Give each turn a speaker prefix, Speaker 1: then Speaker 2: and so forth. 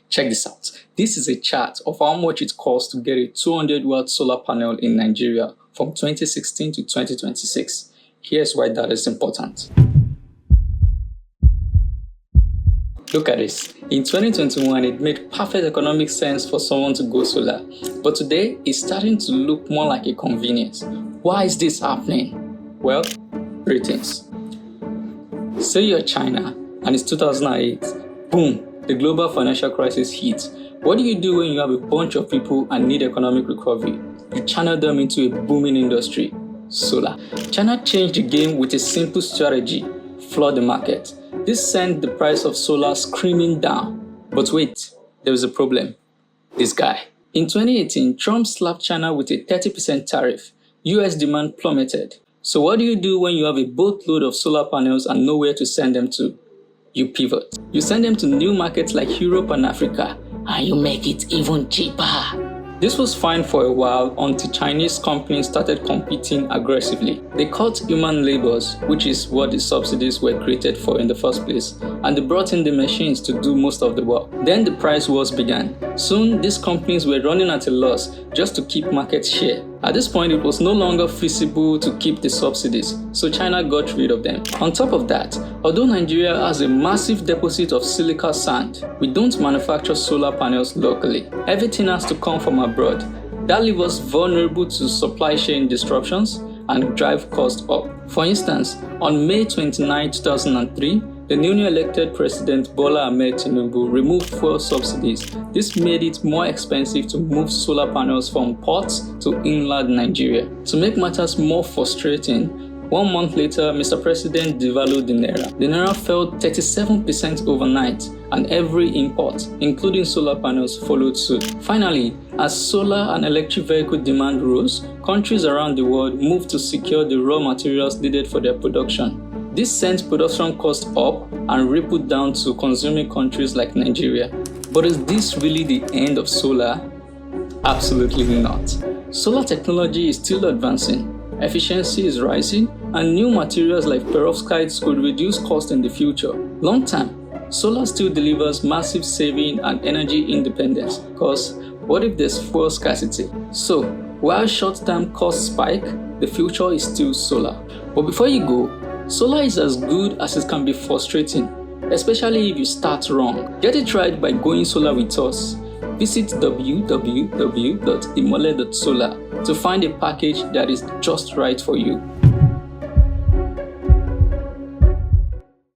Speaker 1: Check this out. This is a chart of how much it costs to get a 200-watt solar panel in Nigeria from 2016 to 2026. Here's why that is important. Look at this. In 2021, it made perfect economic sense for someone to go solar. But today, it's starting to look more like a convenience. Why is this happening? Well, three things. Say you're China and it's 2008. Boom, the global financial crisis hits. What do you do when you have a bunch of people and need economic recovery? You channel them into a booming industry, solar. China changed the game with a simple strategy: flood the market. This sent the price of solar screaming down. But wait, there was a problem. This guy. In 2018, Trump slapped China with a 30% tariff. US demand plummeted. So what do you do when you have a boatload of solar panels and nowhere to send them to? You pivot. You send them to new markets like Europe and Africa, and you make it even cheaper. This was fine for a while until Chinese companies started competing aggressively. They cut human labors, which is what the subsidies were created for in the first place, and they brought in the machines to do most of the work. Then the price wars began. Soon, these companies were running at a loss just to keep market share. At this point, it was no longer feasible to keep the subsidies, so China got rid of them. On top of that, although Nigeria has a massive deposit of silica sand, we don't manufacture solar panels locally. Everything has to come from abroad. That leaves us vulnerable to supply chain disruptions and drive costs up. For instance, on May 29, 2003, the newly elected President Bola Ahmed Tinubu removed fuel subsidies. This made it more expensive to move solar panels from ports to inland Nigeria. To make matters more frustrating, 1 month later, Mr. President devalued the naira. The naira fell 37% overnight, and every import, including solar panels, followed suit. Finally, as solar and electric vehicle demand rose, countries around the world moved to secure the raw materials needed for their production. This sent production costs up and rippled down to consuming countries like Nigeria. But is this really the end of solar? Absolutely not. Solar technology is still advancing, efficiency is rising, and new materials like perovskites could reduce costs in the future. Long term, solar still delivers massive saving and energy independence, because what if there's fuel scarcity? So, while short-term costs spike, the future is still solar. But before you go, solar is as good as it can be frustrating, especially if you start wrong. Get it right by going solar with us. Visit www.imole.solar to find a package that is just right for you.